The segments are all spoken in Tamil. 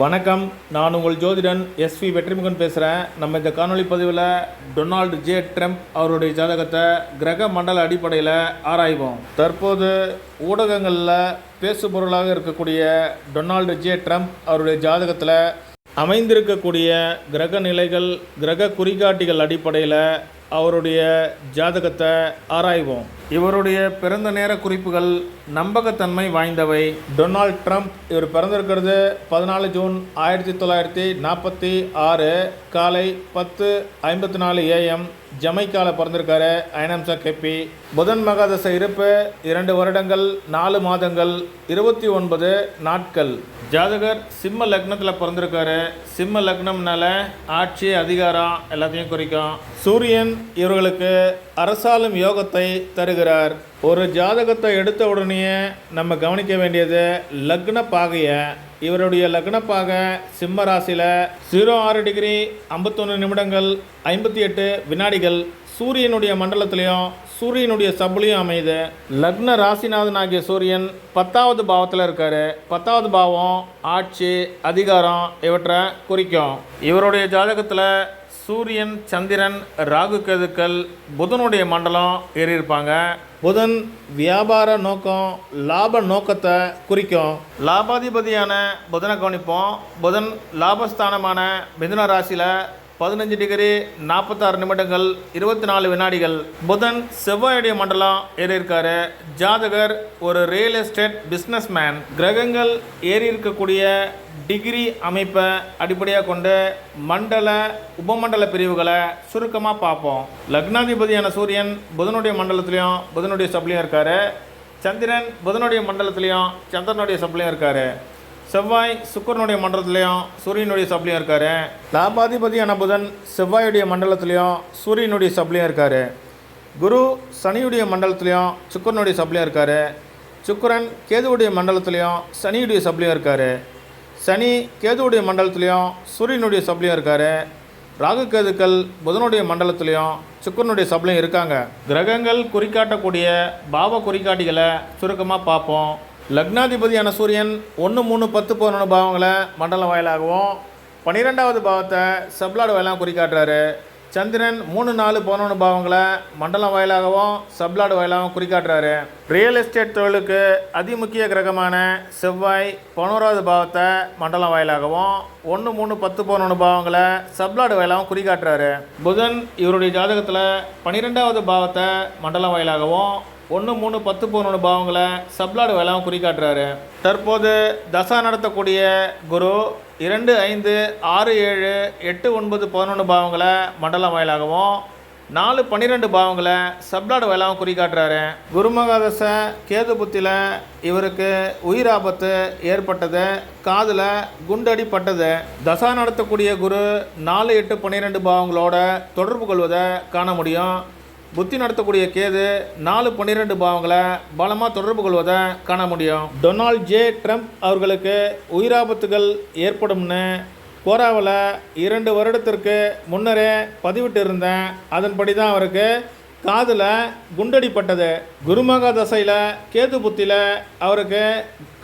வணக்கம். நான் உங்கள் ஜோதிடன் எஸ்வி வெற்றிமுகன் பேசுகிறேன். நம்ம இந்த காணொலி பதிவில் டொனால்டு ஜே ட்ரம்ப் அவருடைய ஜாதகத்தை கிரக மண்டல அடிப்படையில் ஆராய்வோம். தற்போது ஊடகங்களில் பேசுபொருளாக இருக்கக்கூடிய டொனால்டு ஜே ட்ரம்ப் அவருடைய ஜாதகத்தில் அமைந்திருக்கக்கூடிய கிரக நிலைகள், கிரக குறிகாட்டிகள் அடிப்படையில் அவருடைய ஜாதகத்தை ஆராய்வோம். இவருடைய பிறந்த நேர குறிப்புகள் நம்பகத்தன்மை வாய்ந்தவை. டொனால்ட் ட்ரம்ப் இவர் பிறந்திருக்கிறது 14 ஜூன் 1946 காலை 10:54 AM ஜமைக்கால பிறந்திருக்காரு. ஐனம்சா கெப்பி. புதன் மகாதச இருப்பு 2 வருடங்கள் 4 மாதங்கள் 29 நாட்கள். ஜாதகர் சிம்ம லக்னத்தில் பிறந்திருக்காரு. சிம்ம லக்னம்னால ஆட்சி, அதிகாரம் எல்லாத்தையும் குறிக்கும். சூரியன் இவர்களுக்கு அரசாளும் யோகத்தை தருகிறார். ஒரு ஜாதகத்தை எடுத்த உடனே நம்ம கவனிக்க வேண்டியது லக்ன பாகையை. இவருடைய லக்ன பாகை சிம்ம ராசியில் 06 டிகிரி 51 நிமிடங்கள் 58 வினாடிகள் சூரியனுடைய மண்டலத்திலையும் சூரியனுடைய சபுலையும் அமையுது. லக்ன ராசிநாதன் ஆகிய சூரியன் 10வது பாவத்தில் இருக்காரு. 10வது பாவம் ஆட்சி, அதிகாரம் இவற்றை குறிக்கும். இவருடைய ஜாதகத்தில் சூரியன், சந்திரன், ராகு, கேதுக்கள் புதனுடைய மண்டலம் ஏறியிருப்பாங்க. புதன் வியாபார நோக்கம், லாப நோக்கத்தை குறிக்கும். லாபாதிபதியான புதனை கவனிப்போம். புதன் லாபஸ்தானமான மிதுன ராசியில் 15 டிகிரி 46 நிமிடங்கள் 24 வினாடிகள். புதன் செவ்வாயுடைய மண்டலம் ஏறியிருக்காரு. ஜாதகர் ஒரு ரியல் எஸ்டேட் பிஸ்னஸ் மேன். கிரகங்கள் ஏறி இருக்கக்கூடிய டிகிரி அமைப்பை அடிப்படையாக கொண்டு மண்டல உபமண்டல பிரிவுகளை சுருக்கமாக பார்ப்போம். லக்னாதிபதியான சூரியன் புதனுடைய மண்டலத்திலையும் புதனுடைய சப்ளையும் இருக்காரு. சந்திரன் புதனுடைய மண்டலத்திலையும் சந்திரனுடைய சப்ளையும் இருக்காரு. செவ்வாய் சுக்கரனுடைய மண்டலத்திலையும் சூரியனுடைய சப்ளையும் இருக்காரு. லாபாதிபதியான புதன் செவ்வாயுடைய மண்டலத்திலையும் சூரியனுடைய சப்ளையும் இருக்காரு. குரு சனியுடைய மண்டலத்திலையும் சுக்கரனுடைய சப்ளையும் இருக்காரு. சுக்கரன் கேதுவுடைய மண்டலத்திலையும் சனியுடைய சப்ளையும் இருக்காரு. சனி கேதுவுடைய மண்டலத்திலையும் சூரியனுடைய சப்ளையும் இருக்காரு. ராகு கேதுக்கள் புதனுடைய மண்டலத்திலையும் சுக்கரனுடைய சப்ளையும் இருக்காங்க. கிரகங்கள் குறிக்காட்டக்கூடிய பாவ குறிகாட்டிகளை சுருக்கமாக பார்ப்போம். லக்னாதிபதியான சூரியன் 1, 3, 10, 11 பாவங்களை மண்டலம் வாயிலாகவும் 12வது பாவத்தை சப்ளாடு வாயிலாகவும் குறிக்காட்டுறாரு. சந்திரன் 3, 4, 11 பாவங்களை மண்டலம் வாயிலாகவும் சப்ளாடு வாயிலாகவும் குறிக்காட்டுறாரு. ரியல் எஸ்டேட் தொழிலுக்கு அதிமுக்கிய கிரகமான செவ்வாய் 11வது பாவத்தை மண்டலம் வாயிலாகவும் 1, 3, 10, 11 பாவங்களை சப்ளாடு வாயிலாகவும் குறிக்காட்டுறாரு. புதன் இவருடைய ஜாதகத்தில் 12வது பாவத்தை மண்டலம் வாயிலாகவும் 1, 3, 10, 11 பாவங்களை சப்ளாடு வேளாவும் குறிக்காட்டுறாரு. தற்போது தசா நடத்தக்கூடிய குரு 2, 5, 6, 7, 8, 9, 11 பாவங்களை மண்டலம் வாயிலாகவும் 4, 12 பாவங்களை சப்ளாடு வேளாவும் குறிக்காட்டுறாரு. குருமகாதச கேது புத்தியில் இவருக்கு உயிராபத்து ஏற்பட்டது. காதில் குண்டடிப்பட்டது. தசா நடத்தக்கூடிய குரு 4, 8, 12 பாவங்களோட தொடர்பு கொள்வதை காண முடியும். புத்தி நடத்தக்கூடிய கேது 4, 12 பாவங்களை பலமாக தொடர்பு கொள்வதை காண முடியும். டொனால்ட் ஜே ட்ரம்ப் அவர்களுக்கு உயிராபத்துகள் ஏற்படும்னு கோராவில் 2 வருடத்திற்கு முன்னரே பதிவிட்டு இருந்தேன். அதன்படி தான் அவருக்கு காதில் குண்டடிப்பட்டது. குருமகா தசையில் கேது புத்தியில் அவருக்கு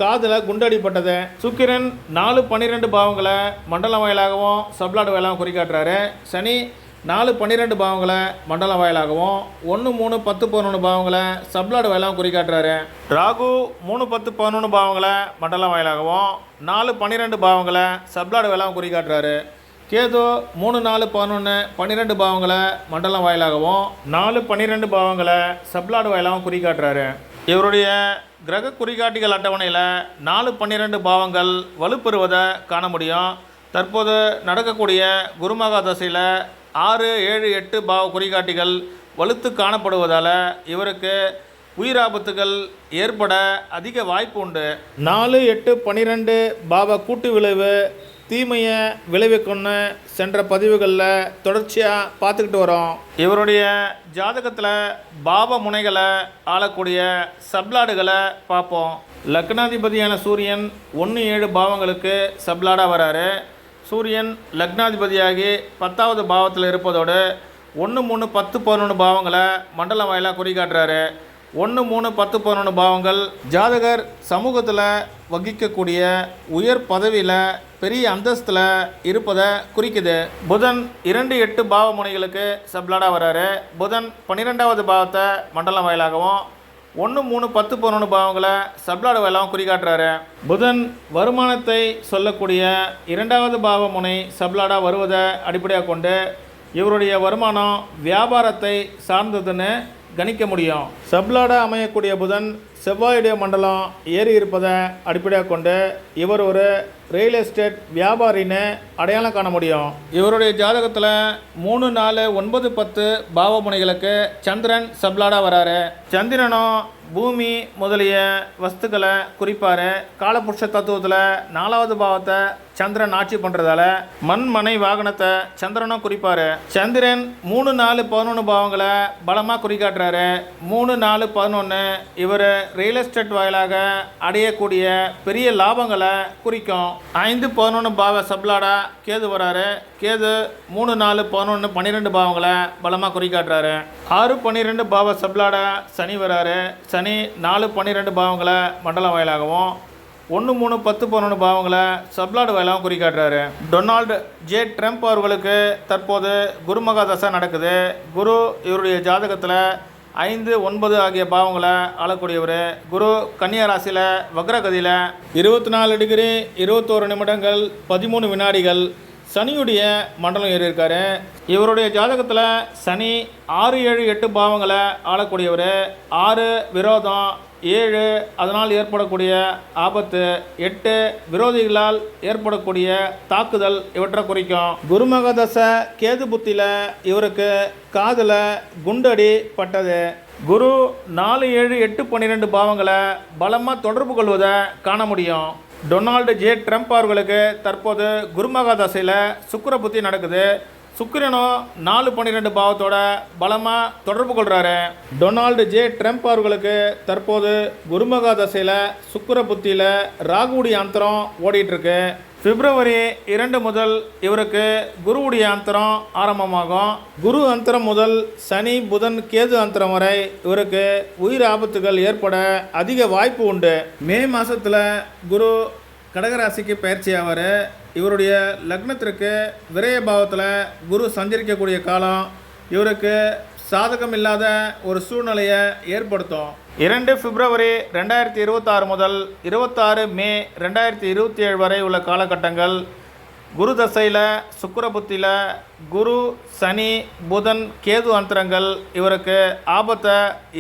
காதில் குண்டடிப்பட்டது. சுக்கிரன் 4, 12 பாவங்களை மண்டலம் வாயிலாகவும் சப்ளாடு வாயிலாகவும் குறிக்காட்டுறாரு. சனி 4, 12 பாவங்களை மண்டலம் வாயிலாகவும் 1, 3, 10, 11 பாவங்களை சப்ளாடு வாயிலாகவும் குறிக்காட்டுறாரு. ராகு 3, 10, 11 பாவங்களை மண்டலம் வாயிலாகவும் 4, 12 பாவங்களை சப்ளாடு வாயிலாகவும் குறிக்காட்டுறாரு. கேது 3, 4, 11, 12 பாவங்களை மண்டலம் வாயிலாகவும் 4, 12 பாவங்களை சப்ளாடு வாயிலாகவும் குறிக்காட்டுறாரு. இவருடைய கிரக குறிகாட்டிகள் அட்டவணையில் 4, 12 பாவங்கள் வலுப்பெறுவதை காண முடியும். தற்போது நடக்கக்கூடிய குருமகா தசையில் 6, 7, 8 பாவ குறிகாட்டிகள் வலுத்து காணப்படுவதால் இவருக்கு உயிராபத்துகள் ஏற்பட அதிக வாய்ப்பு உண்டு. 4, 8, 12 பாவ கூட்டு விளைவு தீமையை விளைவிக்கும்னு சென்ற பதிவுகளில் தொடர்ச்சியாக பார்த்துக்கிட்டு வரோம். இவருடைய ஜாதகத்தில் பாவ முனைகளை ஆளக்கூடிய சப்ளாடுகளை பார்ப்போம். லக்னாதிபதியான சூரியன் 1, 7 பாவங்களுக்கு சப்ளாடாக வராரு. சூரியன் லக்னாதிபதியாகி 10வது பாவத்தில் இருப்பதோடு 1, 3, 10, 11 பாவங்களை மண்டலம் வாயிலாக குறிக்காட்டுறாரு. 1, 3, 10, 11 பாவங்கள் ஜாதகர் சமூகத்தில் வகிக்கக்கூடிய உயர் பதவியில் பெரிய அந்தஸ்தில் இருப்பதை குறிக்குது. புதன் 2-8 பாவ முனைகளுக்கு சப்ளாடாக வராரு. புதன் 12வது பாவத்தை மண்டலம் வாயிலாகவும் 1, 3, 10, 11 பாவங்களை சப்ளாடு வாயிலாகவும் குறிக்காட்டுறாரு. புதன் வருமானத்தை சொல்லக்கூடிய 2வது பாவ முனை சப்ளாடாக வருவதை அடிப்படையாக கொண்டு இவருடைய வருமானம் வியாபாரத்தை சார்ந்ததுன்னு கணிக்க முடியும். சப்ளாடாக அமையக்கூடிய புதன் செவ்வாயுடைய மண்டலம் ஏறி இருப்பதை அடிப்படையாக கொண்டு இவர் ஒரு ரியல் எஸ்டேட் வியாபாரின்னு அடையாளம் காண முடியும். இவருடைய ஜாதகத்தில் 3, 4, 9, 10 பாவ முனைகளுக்கு சந்திரன் சப்ளாடாக வராரு. சந்திரனும் பூமி முதலிய வஸ்துக்களை குறிப்பார். காலபுருஷ தத்துவத்தில் 4வது பாவத்தை சந்திரன் ஆட்சி பண்ணுறதால மண் மனை வாகனத்தை சந்திரனும் குறிப்பார். சந்திரன் 3, 4, 11 பாவங்களை பலமாக குறிக்காட்டுறாரு. 3, 4, 11 இவர் ரியல் எஸ்டேட் வாயிலாக அடையக்கூடிய பெரிய லாபங்களை குறிக்கும். 5, 11 பாவ சப்ளாடா கேது வராரு. கேது 3, 4, 11, 12 பாவங்களை பலமாக குறிக்காட்டுறாரு. 6, 12 பாவ சப்ளாடா சனி வராரு. சனி 4, 12 பாவங்களை மண்டலம் வாயிலாகவும் 1, 3, 10, 11 பாவங்களை சப்ளாடு வாயிலாகவும் குறிக்காட்டுறாரு. டொனால்டு ஜே ட்ரம்ப் அவர்களுக்கு தற்போது குருமகா தசை நடக்குது. குரு இவருடைய ஜாதகத்தில் 5, 9 ஆகிய பாவங்களை ஆளக்கூடியவர். குரு கன்னியா ராசியில் வக்ரகதியில் 24 டிகிரி 21 நிமிடங்கள் 13 வினாடிகள் சனியுடைய மண்டலம் ஏறியிருக்காரு. இவருடைய ஜாதகத்தில் சனி 6, 7, 8 பாவங்களை ஆளக்கூடியவர். 6 விரோதம், 7 அதனால் ஏற்படக்கூடிய ஆபத்து, 8 விரோதிகளால் ஏற்படக்கூடிய தாக்குதல் இவற்றை குறிக்கும். குருமக தசை கேது புத்தியில் இவருக்கு காதில் குண்டடி பட்டது. குரு 4, 7, 8, 12 பாவங்களை பலமாக தொடர்பு கொள்வதை காண முடியும். டொனால்டு ஜே ட்ரம்ப் அவர்களுக்கு தற்போது குருமகா தசையில் சுக்கிர புத்தி நடக்குது. சுக்கிரனும் 4, 12 பாவத்தோட பலமாக தொடர்பு கொள்கிறாரு. டொனால்டு ஜே ட்ரம்ப் அவர்களுக்கு தற்போது குருமகா தசையில் சுக்கிர புத்தியில் ராகுடைய அந்தரம் ஓடிட்டுருக்கு. பிப்ரவரி 2 முதல் இவருக்கு குருவுடைய அந்தரம் ஆரம்பமாகும். குரு அந்தரம் முதல் சனி, புதன், கேது அந்தரம் வரை இவருக்கு உயிர் ஆபத்துகள் ஏற்பட அதிக வாய்ப்பு உண்டு. மே மாதத்தில் குரு கடகராசிக்கு பயிற்சி ஆவார். இவருடைய லக்னத்திற்கு விரய பாவத்தில் குரு சஞ்சரிக்கக்கூடிய காலம் இவருக்கு சாதகம் இல்லாத ஒரு சூழ்நிலையை ஏற்படுத்தும். 2 பிப்ரவரி 2026 முதல் 26 மே 2027 வரை உள்ள காலகட்டங்கள் குரு தசையில் சுக்கிர புத்தியில் குரு, சனி, புதன், கேது அந்தரங்கள் இவருக்கு ஆபத்தை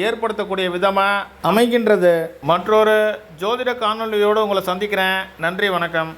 ஏற்படுத்தக்கூடிய விதமாக அமைகின்றது. மற்றொரு ஜோதிட காணொலியோடு உங்களை சந்திக்கிறேன். நன்றி, வணக்கம்.